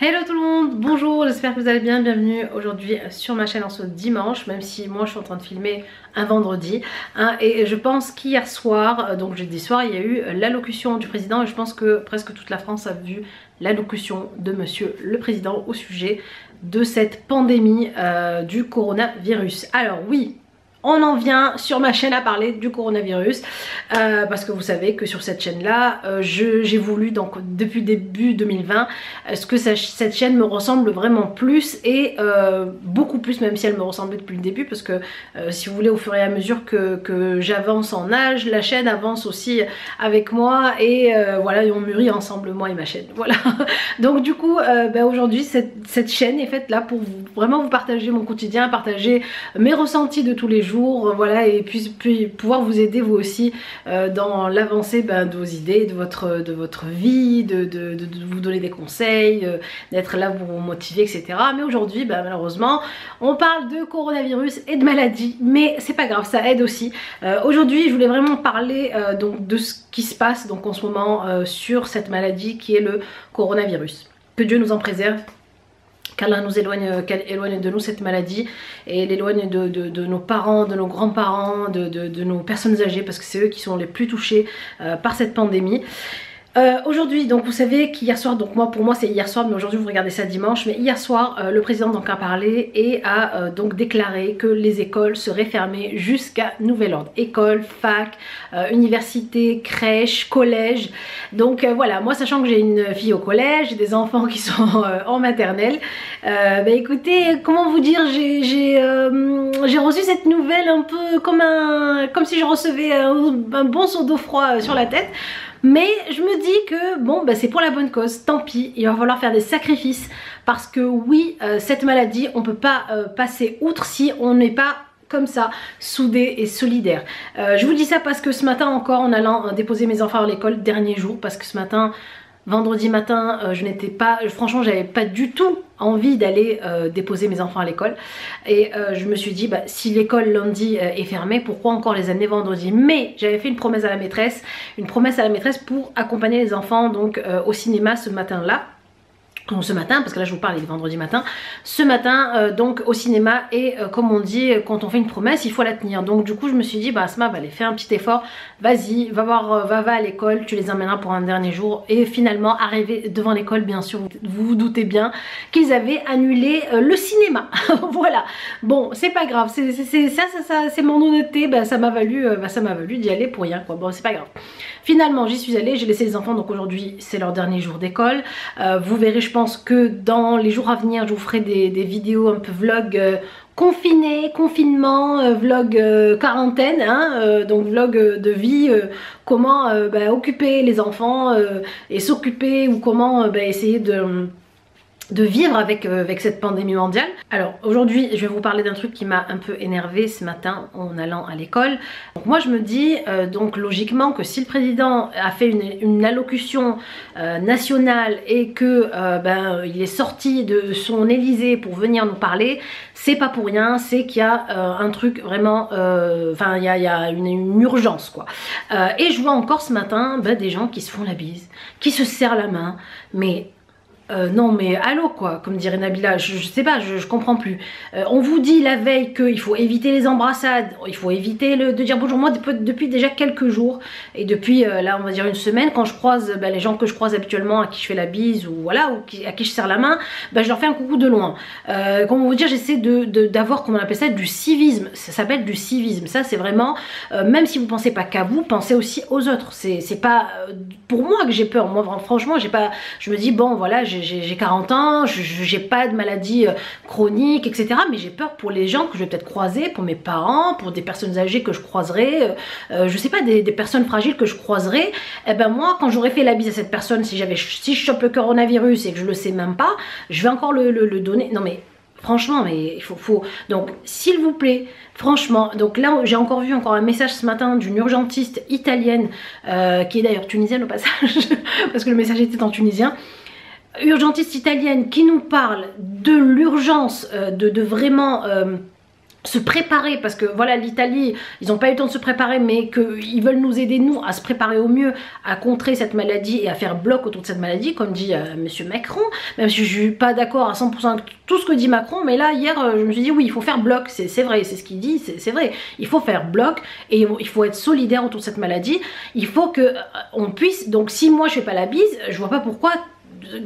Hello tout le monde, bonjour, j'espère que vous allez bien, bienvenue aujourd'hui sur ma chaîne en ce dimanche, même si moi je suis en train de filmer un vendredi, hein, et je pense qu'hier soir, donc jeudi soir, il y a eu l'allocution du président et je pense que presque toute la France a vu l'allocution de monsieur le président au sujet de cette pandémie du coronavirus. Alors oui, on en vient sur ma chaîne à parler du coronavirus parce que vous savez que sur cette chaîne là j'ai voulu donc depuis début 2020 que cette chaîne me ressemble vraiment plus et beaucoup plus, même si elle me ressemblait depuis le début, parce que si vous voulez, au fur et à mesure que j'avance en âge, la chaîne avance aussi avec moi et voilà, et on mûrit ensemble, moi et ma chaîne, voilà. Donc du coup aujourd'hui cette chaîne est faite là pour vraiment vous partager mon quotidien, partager mes ressentis de tous les jours, voilà, et puis pouvoir vous aider vous aussi dans l'avancée de vos idées, de votre vie, de vous donner des conseils, d'être là pour vous motiver, etc. Mais aujourd'hui malheureusement on parle de coronavirus et de maladie, mais c'est pas grave, ça aide aussi. Aujourd'hui je voulais vraiment parler donc de ce qui se passe donc en ce moment sur cette maladie qui est le coronavirus. Que Dieu nous en préserve, qu'Allah nous éloigne, qu'elle éloigne de nous cette maladie et l'éloigne de nos parents, de nos grands-parents, de nos personnes âgées, parce que c'est eux qui sont les plus touchés par cette pandémie. Aujourd'hui, donc vous savez qu'hier soir, donc pour moi c'est hier soir, mais aujourd'hui vous regardez ça dimanche, mais hier soir le président donc a parlé et a donc déclaré que les écoles seraient fermées jusqu'à nouvel ordre. Écoles, fac, université, crèche, collège. Donc voilà, moi sachant que j'ai une fille au collège, j'ai des enfants qui sont en maternelle, écoutez, comment vous dire, j'ai reçu cette nouvelle un peu comme si je recevais un bon seau d'eau froid sur la tête. Mais je me dis que bon c'est pour la bonne cause, tant pis, il va falloir faire des sacrifices parce que oui, cette maladie on peut pas passer outre si on n'est pas comme ça, soudés et solidaires. Je vous dis ça parce que ce matin encore, en allant déposer mes enfants à l'école, dernier jour, parce que ce matin, vendredi matin, je n'étais pas, franchement j'avais pas du tout envie d'aller déposer mes enfants à l'école et je me suis dit si l'école lundi est fermée, pourquoi encore les amener vendredi? Mais j'avais fait une promesse à la maîtresse, pour accompagner les enfants donc au cinéma ce matin là. Ce matin, parce que là je vous parle il est vendredi matin, ce matin donc au cinéma, et comme on dit, quand on fait une promesse il faut la tenir. Donc du coup je me suis dit Asma, allez, fais un petit effort, vas-y, va à l'école, tu les emmèneras pour un dernier jour. Et finalement arrivé devant l'école, bien sûr vous vous doutez bien qu'ils avaient annulé le cinéma. Voilà, bon c'est pas grave, c'est mon honnêteté, ça m'a valu d'y aller pour rien quoi. Bon c'est pas grave, finalement j'y suis allée, j'ai laissé les enfants, donc aujourd'hui c'est leur dernier jour d'école. Vous verrez, je pense que dans les jours à venir je vous ferai des vidéos un peu vlog confinement, vlog quarantaine, hein, donc vlog de vie, comment occuper les enfants et s'occuper, ou comment essayer de vivre avec cette pandémie mondiale. Alors aujourd'hui je vais vous parler d'un truc qui m'a un peu énervé ce matin en allant à l'école. Donc moi je me dis donc logiquement que si le président a fait une allocution nationale et que il est sorti de son Élysée pour venir nous parler, c'est pas pour rien, c'est qu'il y a un truc vraiment, enfin il y a une urgence quoi. Et je vois encore ce matin des gens qui se font la bise, qui se serrent la main, mais non mais allô quoi, comme dirait Nabila, je sais pas, je comprends plus. On vous dit la veille qu'il faut éviter les embrassades, il faut éviter de dire bonjour. Moi depuis déjà quelques jours, et depuis là on va dire une semaine, quand je croise les gens que je croise habituellement, à qui je fais la bise, ou voilà, à qui je serre la main, je leur fais un coucou de loin. Comment vous dire, j'essaie d'avoir, comment on appelle ça, du civisme. Ça s'appelle du civisme, ça c'est vraiment, même si vous pensez pas qu'à vous, pensez aussi aux autres. C'est pas pour moi que j'ai peur, moi franchement j'ai pas, je me dis bon voilà, j'ai 40 ans, j'ai pas de maladie chronique, etc. Mais j'ai peur pour les gens que je vais peut-être croiser, pour mes parents, pour des personnes âgées que je croiserai, je sais pas, des personnes fragiles que je croiserai. Et moi, quand j'aurais fait la bise à cette personne, si je chope le coronavirus et que je le sais même pas, je vais encore le donner. Non mais franchement, mais il faut... Donc s'il vous plaît, franchement, donc là j'ai encore vu un message ce matin d'une urgentiste italienne, qui est d'ailleurs tunisienne au passage, parce que le message était en tunisien. Urgentiste italienne qui nous parle de l'urgence de vraiment se préparer, parce que voilà, l'Italie, ils n'ont pas eu le temps de se préparer, mais qu'ils veulent nous aider, nous, à se préparer au mieux à contrer cette maladie et à faire bloc autour de cette maladie, comme dit monsieur Macron, même si je suis pas d'accord à 100% avec tout ce que dit Macron, mais là, hier, je me suis dit, oui, il faut faire bloc, c'est vrai, c'est ce qu'il dit, c'est vrai, il faut faire bloc, et il faut être solidaire autour de cette maladie, il faut que on puisse, donc si moi je fais pas la bise, je vois pas pourquoi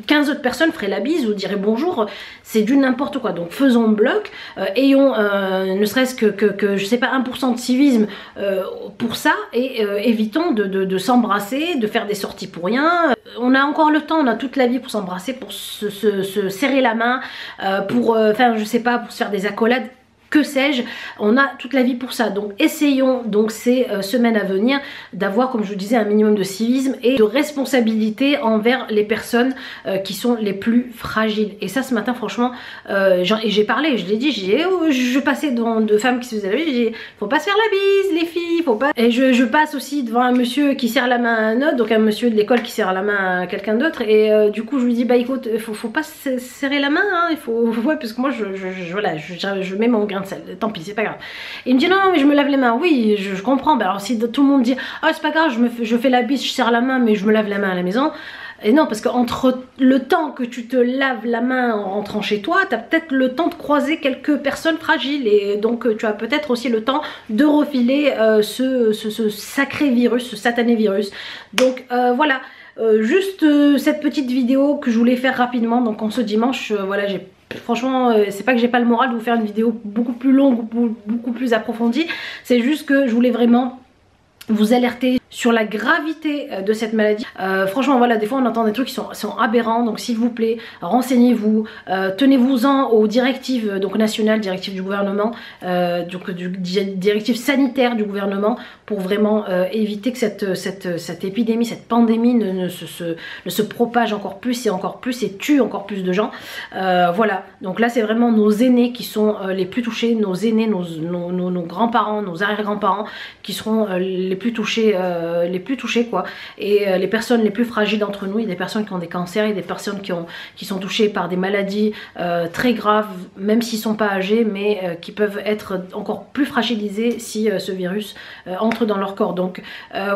15 autres personnes feraient la bise ou diraient bonjour, c'est du n'importe quoi. Donc faisons bloc, ayons ne serait-ce que je sais pas 1% de civisme pour ça, et évitons de s'embrasser, de faire des sorties pour rien. On a encore le temps, on a toute la vie pour s'embrasser, pour se serrer la main, pour faire je sais pas, pour se faire des accolades. Que sais-je, on a toute la vie pour ça. Donc essayons donc ces semaines à venir d'avoir, comme je vous disais, un minimum de civisme et de responsabilité envers les personnes qui sont les plus fragiles. Et ça, ce matin, franchement, j'ai parlé, je l'ai dit, je passais devant deux femmes qui se faisaient la bise, j'ai dit, faut pas se faire la bise, les filles, faut pas. Et je passe aussi devant un monsieur qui serre la main à un autre, donc un monsieur de l'école qui serre la main à quelqu'un d'autre, et du coup, je lui dis, bah écoute, faut pas serrer la main, hein, il faut, ouais, parce que moi, voilà, je mets mon grain de sel, tant pis, c'est pas grave. Et il me dit non, mais je me lave les mains. Oui, je comprends. Alors si tout le monde dit ah c'est pas grave, je fais la bise, je serre la main, mais je me lave la main à la maison. Et non, parce qu'entre le temps que tu te laves la main en rentrant chez toi, tu as peut-être le temps de croiser quelques personnes fragiles, et donc tu as peut-être aussi le temps de refiler ce sacré virus, ce satané virus. Donc voilà, juste cette petite vidéo que je voulais faire rapidement. Donc en ce dimanche, voilà, franchement, c'est pas que j'ai pas le moral de vous faire une vidéo beaucoup plus longue ou beaucoup plus approfondie, c'est juste que je voulais vraiment vous alerter sur la gravité de cette maladie. Franchement voilà, des fois on entend des trucs qui sont aberrants, donc s'il vous plaît renseignez-vous, tenez-vous-en aux directives donc nationales, directives du gouvernement, donc directives sanitaires du gouvernement, pour vraiment éviter que cette épidémie, cette pandémie ne se propage encore plus et tue encore plus de gens. Voilà, donc là c'est vraiment nos aînés qui sont les plus touchés, nos aînés, nos grands-parents, nos arrière-grands-parents qui seront les plus touchés quoi, et les personnes les plus fragiles d'entre nous. Il y a des personnes qui ont des cancers, il y a des personnes qui sont touchées par des maladies très graves, même s'ils ne sont pas âgés, mais qui peuvent être encore plus fragilisés si ce virus entre dans leur corps. Donc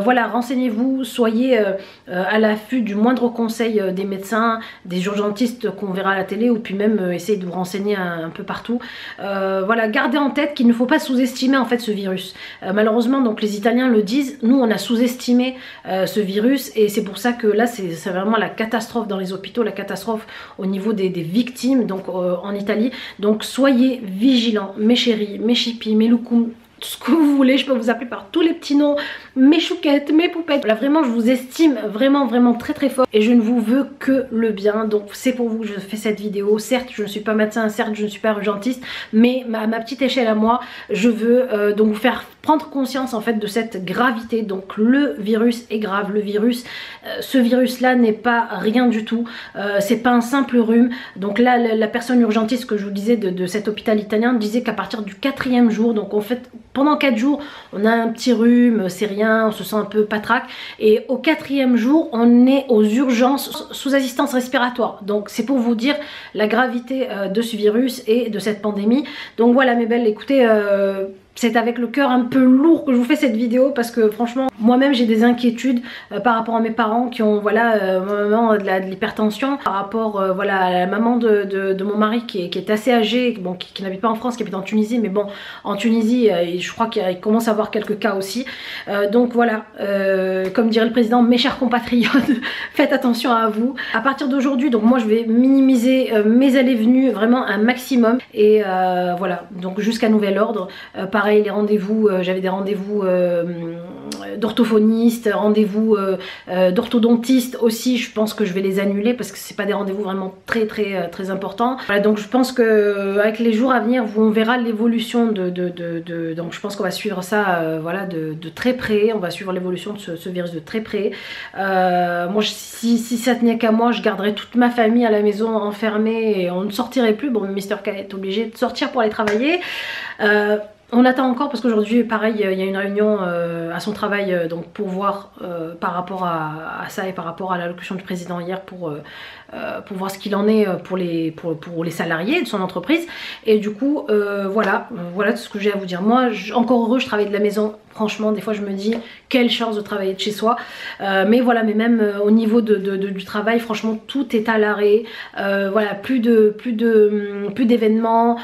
voilà, renseignez-vous, soyez à l'affût du moindre conseil des médecins, des urgentistes qu'on verra à la télé, ou puis même essayez de vous renseigner un peu partout. Voilà, gardez en tête qu'il ne faut pas sous-estimer en fait ce virus. Malheureusement, donc les Italiens le disent, nous on a sous-estimé ce virus, et c'est pour ça que là c'est vraiment la catastrophe dans les hôpitaux, la catastrophe au niveau des victimes donc en Italie. Donc soyez vigilants, mes chéris, mes chipis, mes loukoums, tout ce que vous voulez, je peux vous appeler par tous les petits noms, mes chouquettes, mes poupettes. Là vraiment je vous estime vraiment très très fort, et je ne vous veux que le bien. Donc c'est pour vous que je fais cette vidéo. Certes je ne suis pas médecin, certes je ne suis pas urgentiste, mais à ma petite échelle à moi, je veux donc vous faire prendre conscience en fait de cette gravité. Donc le virus est grave, le virus, ce virus là n'est pas rien du tout, c'est pas un simple rhume. Donc là la personne urgentiste que je vous disais de cet hôpital italien disait qu'à partir du 4e jour, donc en fait pendant 4 jours on a un petit rhume, c'est rien, on se sent un peu patraque, et au 4e jour on est aux urgences sous assistance respiratoire. Donc c'est pour vous dire la gravité de ce virus et de cette pandémie. Donc voilà mes belles, écoutez, c'est avec le cœur un peu lourd que je vous fais cette vidéo, parce que franchement moi-même j'ai des inquiétudes par rapport à mes parents qui ont voilà ma maman de l'hypertension, par rapport voilà à la maman de mon mari qui est assez âgée, bon, qui n'habite pas en France, qui habite en Tunisie, mais bon en Tunisie je crois qu'il commence à avoir quelques cas aussi. Donc voilà, comme dirait le président, mes chers compatriotes, faites attention à vous. À partir d'aujourd'hui, donc moi je vais minimiser mes allées-venues vraiment un maximum, et voilà, donc jusqu'à nouvel ordre. Pareil, les rendez-vous, j'avais des rendez-vous d'orthophoniste, rendez-vous d'orthodontiste aussi, je pense que je vais les annuler parce que c'est pas des rendez-vous vraiment très importants. Voilà, donc je pense que avec les jours à venir, on verra l'évolution donc je pense qu'on va suivre ça voilà, de très près, on va suivre l'évolution de ce virus de très près. Moi si ça tenait qu'à moi, je garderais toute ma famille à la maison enfermée et on ne sortirait plus. Bon, Mr K est obligé de sortir pour aller travailler. On attend encore parce qu'aujourd'hui pareil il y a une réunion à son travail donc pour voir par rapport à ça et par rapport à l'allocution du président hier pour voir ce qu'il en est pour les salariés de son entreprise. Et du coup voilà tout ce que j'ai à vous dire. Moi encore heureux, je travaille de la maison. Franchement des fois je me dis quelle chance de travailler de chez soi, mais voilà, mais même au niveau du travail franchement tout est à l'arrêt. Voilà, plus d'événements,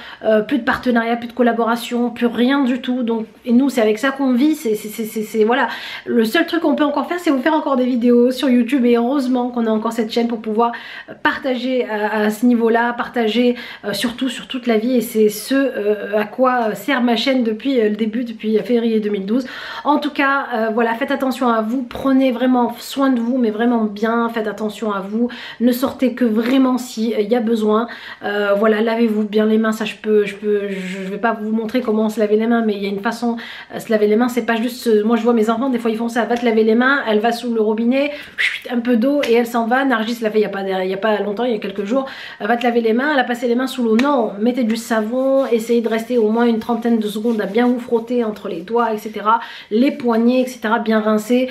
plus de partenariats, plus de collaboration, plus rien du tout. Donc et nous c'est avec ça qu'on vit, c'est voilà, le seul truc qu'on peut encore faire c'est vous faire encore des vidéos sur YouTube, et heureusement qu'on a encore cette chaîne pour pouvoir partager à ce niveau là, partager surtout sur toute la vie, et c'est ce à quoi sert ma chaîne depuis le début, depuis février 2012. En tout cas voilà, faites attention à vous, prenez vraiment soin de vous, mais vraiment bien, faites attention à vous, ne sortez que vraiment si il y a besoin. Voilà, lavez-vous bien les mains, ça je vais pas vous montrer comment se laver les mains, mais il y a une façon se laver les mains, c'est pas juste moi je vois mes enfants des fois ils font ça, va te laver les mains, elle va sous le robinet, un peu d'eau et elle s'en va. Nargis l'a fait il y a pas longtemps, il y a quelques jours, va te laver les mains, elle a passé les mains sous l'eau. Non, mettez du savon, essayez de rester au moins une trentaine de secondes à bien vous frotter entre les doigts, etc., les poignets, etc., bien rincer,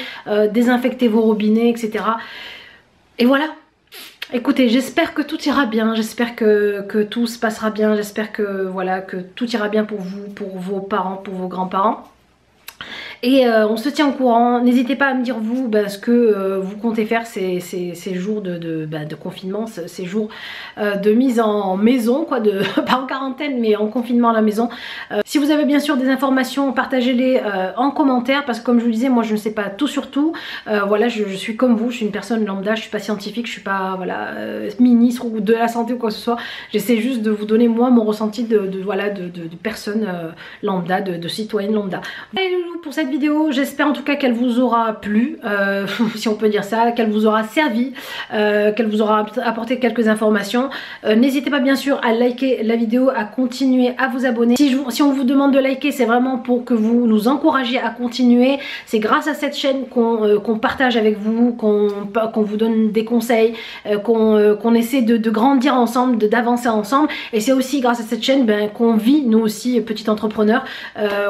désinfectez vos robinets, etc. Et voilà. Écoutez, j'espère que tout ira bien, j'espère que tout se passera bien, j'espère que voilà, que tout ira bien pour vous, pour vos parents, pour vos grands-parents. Et on se tient au courant. N'hésitez pas à me dire vous ce que vous comptez faire ces jours de confinement, ces jours de mise en maison, quoi, pas en quarantaine mais en confinement à la maison. Si vous avez bien sûr des informations, partagez-les en commentaire, parce que comme je vous le disais, moi je ne sais pas tout sur tout. Voilà, je suis comme vous, je suis une personne lambda, je suis pas scientifique, je suis pas voilà, ministre ou de la santé ou quoi que ce soit. J'essaie juste de vous donner moi mon ressenti de personne lambda, de citoyenne lambda. Et pour cette vidéo, j'espère en tout cas qu'elle vous aura plu, si on peut dire ça, qu'elle vous aura servi, qu'elle vous aura apporté quelques informations. N'hésitez pas bien sûr à liker la vidéo, à continuer à vous abonner. Si on vous demande de liker, c'est vraiment pour que vous nous encouragiez à continuer. C'est grâce à cette chaîne qu'on partage avec vous, qu'on vous donne des conseils, qu'on essaie de grandir ensemble, d'avancer ensemble. Et c'est aussi grâce à cette chaîne qu'on vit nous aussi, petits entrepreneurs.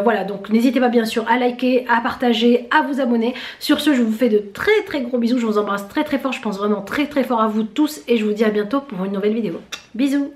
Voilà, donc n'hésitez pas bien sûr à liker, à partager, à vous abonner. Sur ce, je vous fais de très gros bisous, je vous embrasse très fort, je pense vraiment très fort à vous tous, et je vous dis à bientôt pour une nouvelle vidéo. Bisous.